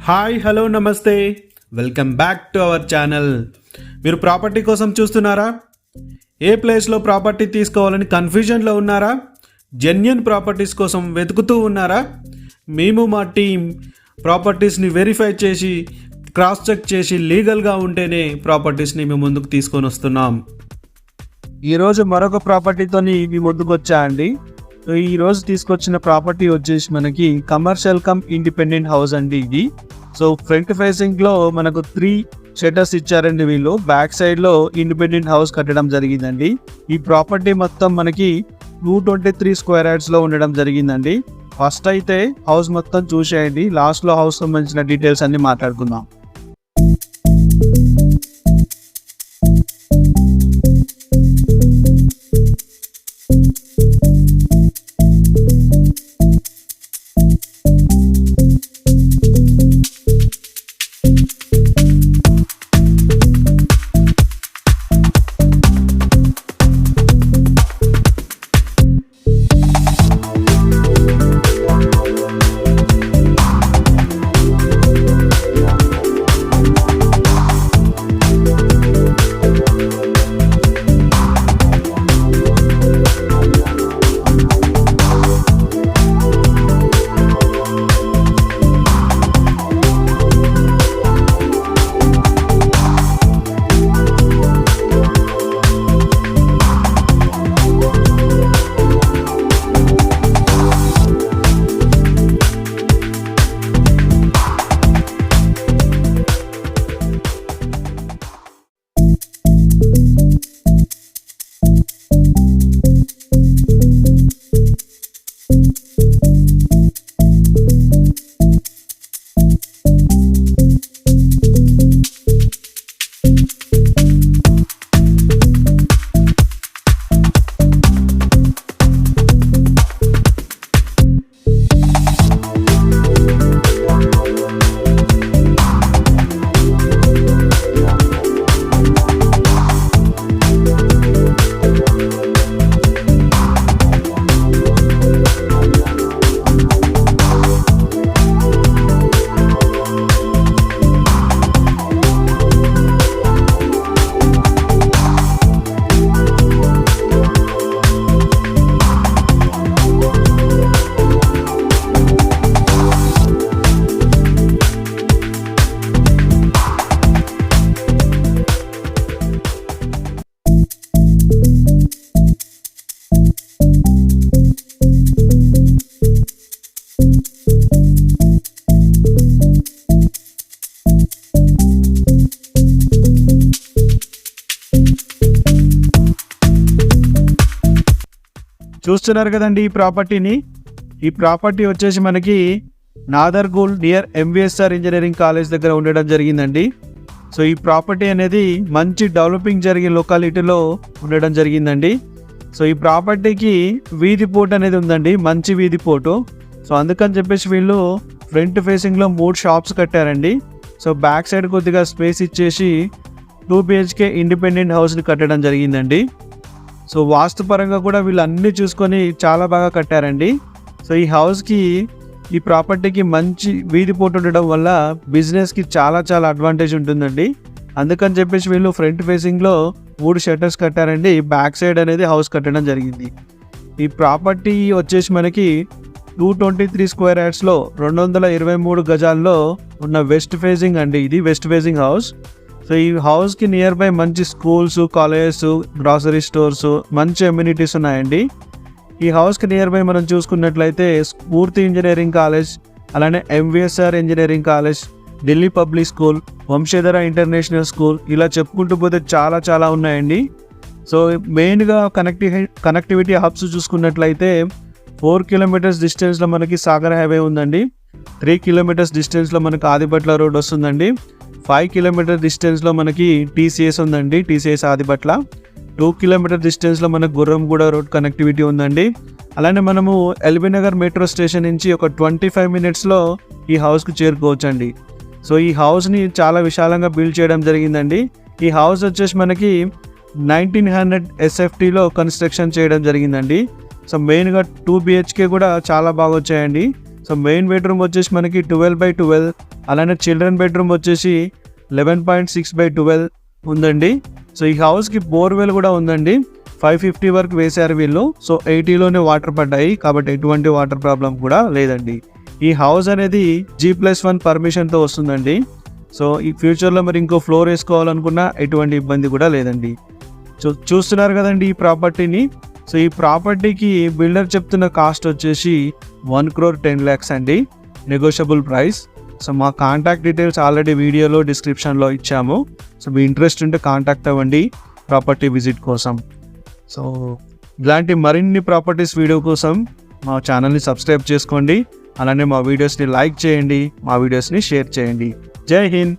Hi hello నమస్తే, welcome back to our channel. మీరు property కోసం చూస్తున్నారా? ఏ ప్లేస్లో ప్రాపర్టీ తీసుకోవాలని కన్ఫ్యూజన్లో ఉన్నారా? జెన్యూన్ ప్రాపర్టీస్ కోసం వెతుకుతూ ఉన్నారా? మేము మా టీం ప్రాపర్టీస్ని వెరిఫై చేసి క్రాస్ చెక్ చేసి లీగల్గా ఉంటేనే ప్రాపర్టీస్ని మేము ముందుకు తీసుకొని వస్తున్నాం. ఈరోజు మరొక ప్రాపర్టీతో మీ ముందుకు వచ్చా అండి. ఈరోజు తీసుకొచ్చిన ప్రాపర్టీ వచ్చేసి మనకి కమర్షియల్ కమ్ ఇండిపెండెంట్ హౌస్ అండి ఇది. సో ఫ్రంట్ ఫేసింగ్లో మనకు 3 షట్టర్స్ ఇచ్చారండి వీళ్ళు. బ్యాక్ సైడ్లో ఇండిపెండెంట్ హౌస్ కట్టడం జరిగిందండి. ఈ ప్రాపర్టీ మొత్తం మనకి 223 స్క్వేర్ యార్డ్స్లో ఉండడం జరిగిందండి. ఫస్ట్ అయితే హౌస్ మొత్తం చూసేయండి, లాస్ట్లో హౌస్ సంబంధించిన డీటెయిల్స్ అన్ని మాట్లాడుకుందాం. చూస్తున్నారు కదండి ఈ ప్రాపర్టీ వచ్చేసి మనకి నాదర్గూల్ నియర్ MVSR ఇంజనీరింగ్ కాలేజ్ దగ్గర ఉండడం జరిగిందండి. సో ఈ ప్రాపర్టీ అనేది మంచి డెవలపింగ్ జరిగే లొకాలిటీలో ఉండడం జరిగిందండి. సో ఈ ప్రాపర్టీకి వీధి పోటు అనేది ఉందండి, మంచి వీధి పోటు. సో అందుకని చెప్పేసి వీళ్ళు ఫ్రంట్ ఫేసింగ్లో 3 షాప్స్ కట్టారండి. సో బ్యాక్ సైడ్ కొద్దిగా స్పేస్ ఇచ్చేసి 2 BHK ఇండిపెండెంట్ హౌస్ని కట్టడం జరిగిందండి. సో వాస్తుపరంగా కూడా వీళ్ళు అన్నీ చూసుకొని చాలా బాగా కట్టారండి. సో ఈ హౌస్కి ఈ ప్రాపర్టీకి మంచి వీధి పోటు ఉండడం వల్ల బిజినెస్కి చాలా అడ్వాంటేజ్ ఉంటుందండి. అందుకని చెప్పేసి వీళ్ళు ఫ్రంట్ ఫేసింగ్లో 3 షట్టర్స్ కట్టారండి. బ్యాక్ సైడ్ అనేది హౌస్ కట్టడం జరిగింది. ఈ ప్రాపర్టీ వచ్చేసి మనకి 223 స్క్వేర్ యార్డ్స్లో 223 గజాల్లో ఉన్న వెస్ట్ ఫేసింగ్ అండి. ఇది వెస్ట్ ఫేసింగ్ హౌస్. సో ఈ హౌస్కి నియర్ బై మంచి స్కూల్స్, కాలేజెస్, గ్రాసరీ స్టోర్స్, మంచి అమ్యూనిటీస్ ఉన్నాయండి. ఈ హౌస్కి నియర్ బై మనం చూసుకున్నట్లయితే స్ఫూర్తి ఇంజనీరింగ్ కాలేజ్, అలానే MVSR engineering college, Delhi public school, Vamsadhara international school, ఇలా చెప్పుకుంటూ పోతే చాలా ఉన్నాయండి. సో మెయిన్గా కనెక్టివిటీ హబ్స్ చూసుకున్నట్లయితే 4 కిలోమీటర్స్ డిస్టెన్స్లో మనకి సాగర్ హైవే ఉందండి. 3 కిలోమీటర్స్ డిస్టెన్స్లో మనకి ఆదిపట్ల రోడ్ వస్తుందండి. 5 కిలోమీటర్ డిస్టెన్స్లో మనకి TCS ఉందండి, TCS ఆదిపట్ల. 2 కిలోమీటర్ డిస్టెన్స్లో మనకు గుర్రంగూడ రోడ్ కనెక్టివిటీ ఉందండి. అలానే మనము ఎల్బీ నగర్ మెట్రో స్టేషన్ నుంచి ఒక 25 మినిట్స్లో ఈ హౌస్కి చేరుకోవచ్చండి. సో ఈ హౌస్ని చాలా విశాలంగా బిల్డ్ చేయడం జరిగిందండి. ఈ హౌస్ వచ్చేసి మనకి 1900 SFTలో కన్స్ట్రక్షన్ చేయడం జరిగిందండి. సో మెయిన్గా 2 BHK కూడా చాలా బాగా వచ్చాయండి. సో మెయిన్ బెడ్రూమ్ వచ్చేసి మనకి 12/12, అలానే చిల్డ్రన్ బెడ్రూమ్ వచ్చేసి 11.6/12 ఉందండి. సో ఈ హౌస్కి బోర్వెల్ కూడా ఉందండి. 550 వరకు వేశారు వీళ్ళు. సో 80లోనే వాటర్ పడ్డాయి కాబట్టి ఎటువంటి వాటర్ ప్రాబ్లం కూడా లేదండి. ఈ హౌస్ అనేది G+1 పర్మిషన్తో వస్తుందండి. సో ఈ ఫ్యూచర్లో మరి ఇంకో ఫ్లోర్ వేసుకోవాలనుకున్నా ఎటువంటి ఇబ్బంది కూడా లేదండి. చూస్తున్నారు కదండి ఈ ప్రాపర్టీని. సో ఈ ప్రాపర్టీకి బిల్డర్ చెప్తున్న కాస్ట్ వచ్చేసి 1,10,00,000 అండి, నెగోషియబుల్ ప్రైస్. సో మా కాంటాక్ట్ డీటెయిల్స్ ఆల్రెడీ వీడియోలో డిస్క్రిప్షన్లో ఇచ్చాము. సో మీ ఇంట్రెస్ట్ ఉంటే కాంటాక్ట్ అవ్వండి ప్రాపర్టీ విజిట్ కోసం. సో ఇలాంటి మరిన్ని ప్రాపర్టీస్ వీడియో కోసం మా ఛానల్ని సబ్స్క్రైబ్ చేసుకోండి. అలానే మా వీడియోస్ని లైక్ చేయండి, మా వీడియోస్ని షేర్ చేయండి. జై హింద్.